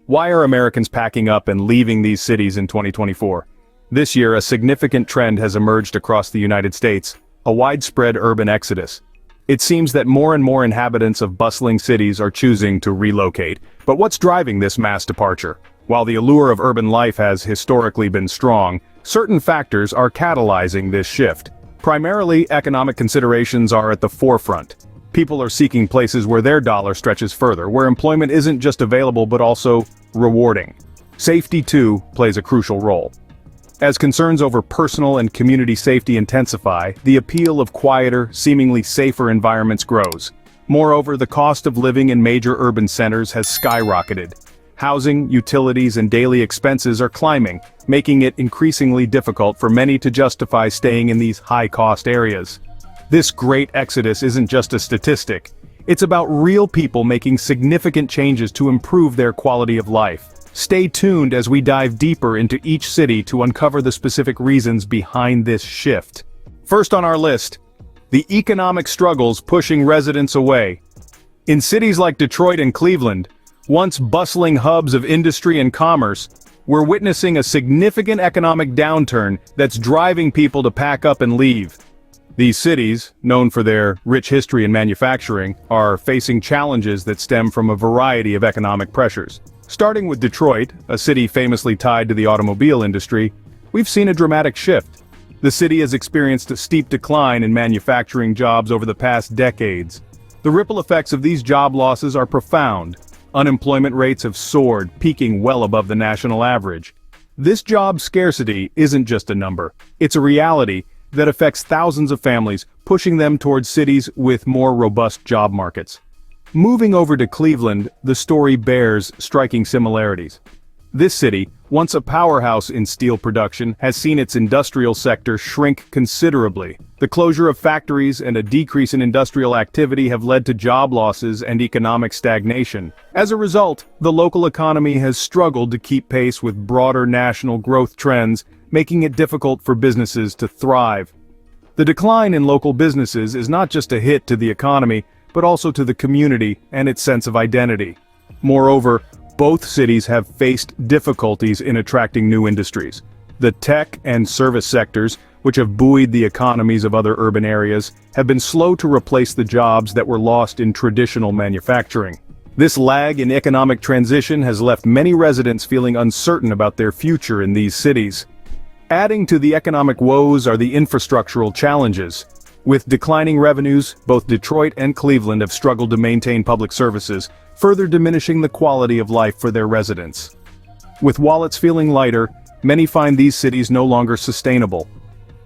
Why are Americans packing up and leaving these cities in 2024? This year, a significant trend has emerged across the United States, a widespread urban exodus. It seems that more and more inhabitants of bustling cities are choosing to relocate. But what's driving this mass departure? While the allure of urban life has historically been strong, certain factors are catalyzing this shift. Primarily, economic considerations are at the forefront. People are seeking places where their dollar stretches further, where employment isn't just available but also rewarding. Safety, too, plays a crucial role. As concerns over personal and community safety intensify, the appeal of quieter, seemingly safer environments grows. Moreover, the cost of living in major urban centers has skyrocketed. Housing, utilities, and daily expenses are climbing, making it increasingly difficult for many to justify staying in these high-cost areas. This great exodus isn't just a statistic. It's about real people making significant changes to improve their quality of life. Stay tuned as we dive deeper into each city to uncover the specific reasons behind this shift. First on our list, the economic struggles pushing residents away. In cities like Detroit and Cleveland, once bustling hubs of industry and commerce, we're witnessing a significant economic downturn that's driving people to pack up and leave. These cities, known for their rich history in manufacturing, are facing challenges that stem from a variety of economic pressures. Starting with Detroit, a city famously tied to the automobile industry, we've seen a dramatic shift. The city has experienced a steep decline in manufacturing jobs over the past decades. The ripple effects of these job losses are profound. Unemployment rates have soared, peaking well above the national average. This job scarcity isn't just a number, it's a reality that affects thousands of families, pushing them towards cities with more robust job markets. Moving over to Cleveland, the story bears striking similarities. This city, once a powerhouse in steel production, has seen its industrial sector shrink considerably. The closure of factories and a decrease in industrial activity have led to job losses and economic stagnation. As a result, the local economy has struggled to keep pace with broader national growth trends, making it difficult for businesses to thrive. The decline in local businesses is not just a hit to the economy, but also to the community and its sense of identity. Moreover, both cities have faced difficulties in attracting new industries. The tech and service sectors, which have buoyed the economies of other urban areas, have been slow to replace the jobs that were lost in traditional manufacturing. This lag in economic transition has left many residents feeling uncertain about their future in these cities. Adding to the economic woes are the infrastructural challenges. With declining revenues, both Detroit and Cleveland have struggled to maintain public services, further diminishing the quality of life for their residents. With wallets feeling lighter, many find these cities no longer sustainable.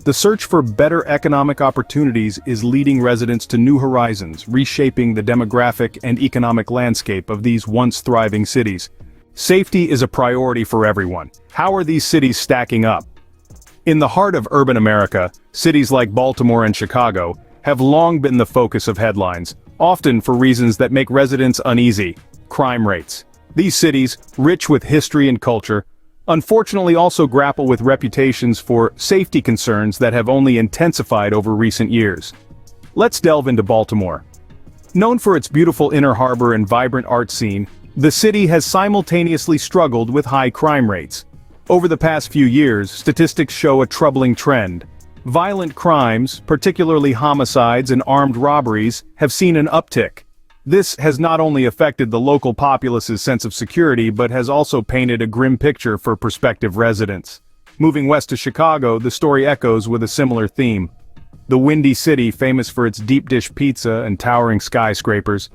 The search for better economic opportunities is leading residents to new horizons, reshaping the demographic and economic landscape of these once thriving cities. Safety is a priority for everyone. How are these cities stacking up? In the heart of urban America, cities like Baltimore and Chicago have long been the focus of headlines, often for reasons that make residents uneasy: crime rates. These cities, rich with history and culture, unfortunately also grapple with reputations for safety concerns that have only intensified over recent years. Let's delve into Baltimore. Known for its beautiful inner harbor and vibrant art scene, the city has simultaneously struggled with high crime rates. Over the past few years, statistics show a troubling trend. Violent crimes, particularly homicides and armed robberies, have seen an uptick. This has not only affected the local populace's sense of security but has also painted a grim picture for prospective residents. Moving west to Chicago, the story echoes with a similar theme. The Windy City, famous for its deep dish pizza and towering skyscrapers,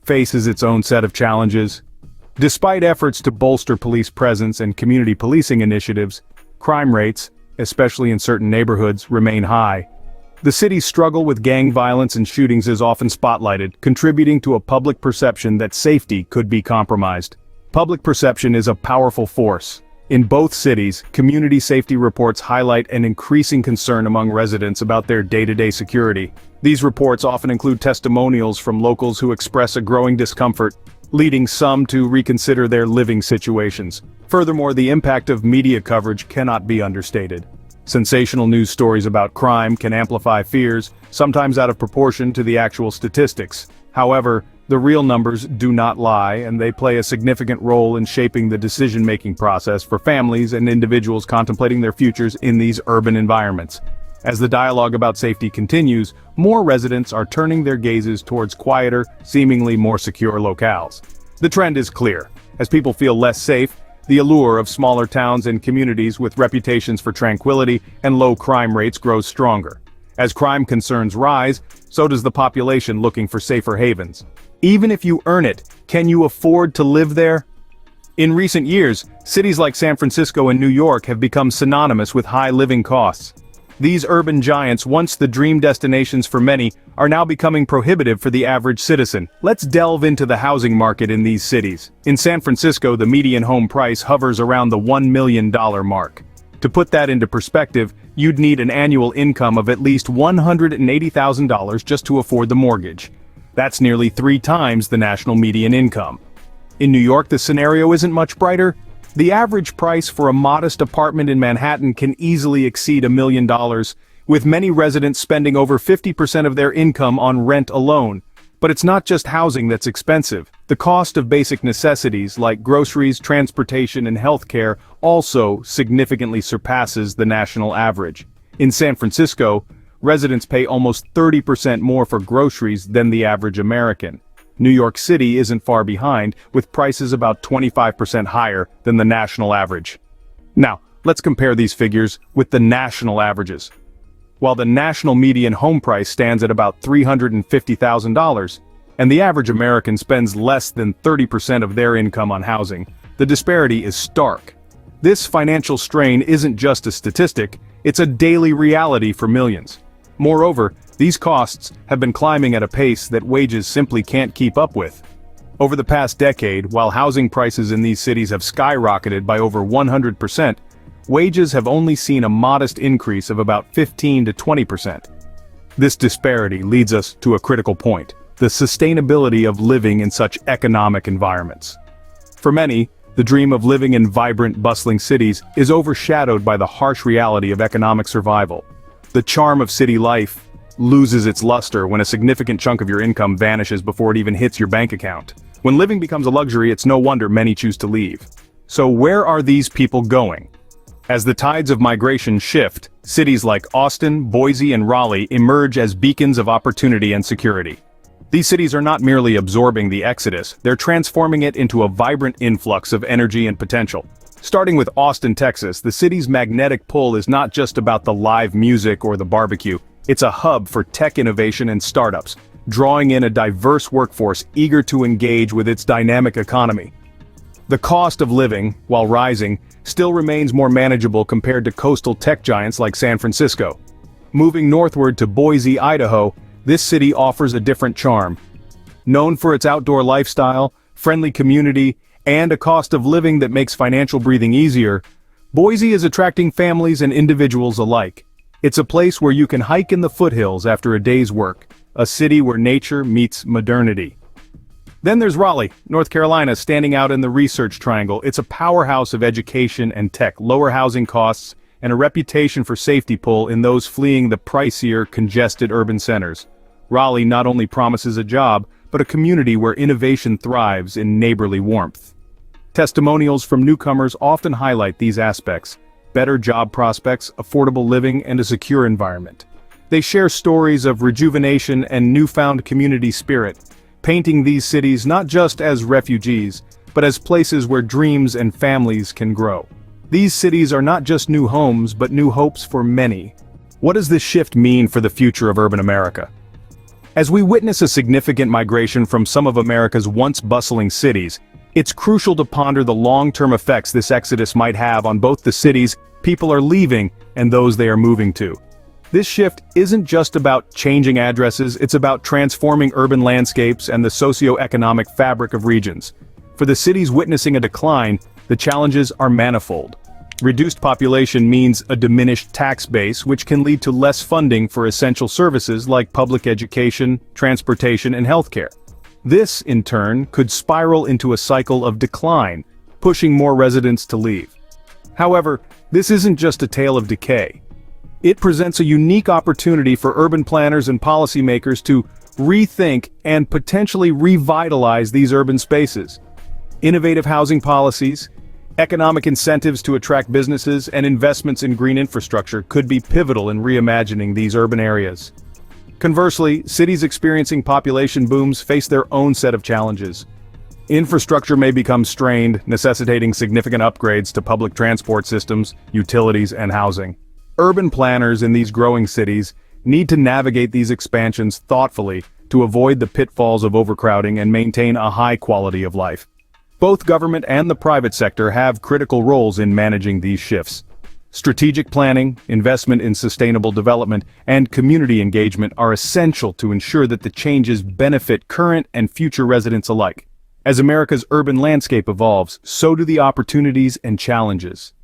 faces its own set of challenges. Despite efforts to bolster police presence and community policing initiatives, crime rates, especially in certain neighborhoods, remain high. The city's struggle with gang violence and shootings is often spotlighted, contributing to a public perception that safety could be compromised. Public perception is a powerful force. In both cities, community safety reports highlight an increasing concern among residents about their day-to-day security. These reports often include testimonials from locals who express a growing discomfort, leading some to reconsider their living situations. Furthermore, the impact of media coverage cannot be understated. Sensational news stories about crime can amplify fears, sometimes out of proportion to the actual statistics. However, the real numbers do not lie, and they play a significant role in shaping the decision-making process for families and individuals contemplating their futures in these urban environments. As the dialogue about safety continues, more residents are turning their gazes towards quieter, seemingly more secure locales. The trend is clear. As people feel less safe, the allure of smaller towns and communities with reputations for tranquility and low crime rates grows stronger. As crime concerns rise, so does the population looking for safer havens. Even if you earn it, can you afford to live there? In recent years, cities like San Francisco and New York have become synonymous with high living costs. These urban giants, once the dream destinations for many, are now becoming prohibitive for the average citizen. Let's delve into the housing market in these cities. In San Francisco, the median home price hovers around the $1 million mark. To put that into perspective, you'd need an annual income of at least $180,000 just to afford the mortgage. That's nearly 3 times the national median income. In New York, the scenario isn't much brighter. The average price for a modest apartment in Manhattan can easily exceed $1 million, with many residents spending over 50% of their income on rent alone. But it's not just housing that's expensive. The cost of basic necessities like groceries, transportation, and healthcare also significantly surpasses the national average. In San Francisco, residents pay almost 30% more for groceries than the average American. New York City isn't far behind, with prices about 25% higher than the national average. Now, let's compare these figures with the national averages. While the national median home price stands at about $350,000, and the average American spends less than 30% of their income on housing, the disparity is stark. This financial strain isn't just a statistic, it's a daily reality for millions. Moreover, these costs have been climbing at a pace that wages simply can't keep up with. Over the past decade, while housing prices in these cities have skyrocketed by over 100%, wages have only seen a modest increase of about 15 to 20%. This disparity leads us to a critical point: the sustainability of living in such economic environments. For many, the dream of living in vibrant, bustling cities is overshadowed by the harsh reality of economic survival. The charm of city life loses its luster when a significant chunk of your income vanishes before it even hits your bank account. When living becomes a luxury, it's no wonder many choose to leave. So where are these people going? As the tides of migration shift, cities like Austin, Boise, and Raleigh emerge as beacons of opportunity and security. These cities are not merely absorbing the exodus, they're transforming it into a vibrant influx of energy and potential. Starting with Austin, Texas, the city's magnetic pull is not just about the live music or the barbecue. It's a hub for tech innovation and startups, drawing in a diverse workforce eager to engage with its dynamic economy. The cost of living, while rising, still remains more manageable compared to coastal tech giants like San Francisco. Moving northward to Boise, Idaho, this city offers a different charm. Known for its outdoor lifestyle, friendly community, and a cost of living that makes financial breathing easier, Boise is attracting families and individuals alike. It's a place where you can hike in the foothills after a day's work, a city where nature meets modernity. Then there's Raleigh, North Carolina, standing out in the Research Triangle. It's a powerhouse of education and tech, lower housing costs, and a reputation for safety pull in those fleeing the pricier, congested urban centers. Raleigh not only promises a job, but a community where innovation thrives in neighborly warmth. Testimonials from newcomers often highlight these aspects: better job prospects, affordable living, and a secure environment. They share stories of rejuvenation and newfound community spirit, painting these cities not just as refugees, but as places where dreams and families can grow. These cities are not just new homes, but new hopes for many. What does this shift mean for the future of urban America? As we witness a significant migration from some of America's once bustling cities, it's crucial to ponder the long-term effects this exodus might have on both the cities people are leaving and those they are moving to. This shift isn't just about changing addresses, it's about transforming urban landscapes and the socio-economic fabric of regions. For the cities witnessing a decline, the challenges are manifold. Reduced population means a diminished tax base, which can lead to less funding for essential services like public education, transportation, and healthcare. This, in turn, could spiral into a cycle of decline, pushing more residents to leave. However, this isn't just a tale of decay. It presents a unique opportunity for urban planners and policymakers to rethink, and potentially revitalize these urban spaces. Innovative housing policies, economic incentives to attract businesses, and investments in green infrastructure could be pivotal in reimagining these urban areas. Conversely, cities experiencing population booms face their own set of challenges. Infrastructure may become strained, necessitating significant upgrades to public transport systems, utilities, and housing. Urban planners in these growing cities need to navigate these expansions thoughtfully to avoid the pitfalls of overcrowding and maintain a high quality of life. Both government and the private sector have critical roles in managing these shifts. Strategic planning, investment in sustainable development, and community engagement are essential to ensure that the changes benefit current and future residents alike. As America's urban landscape evolves, so do the opportunities and challenges.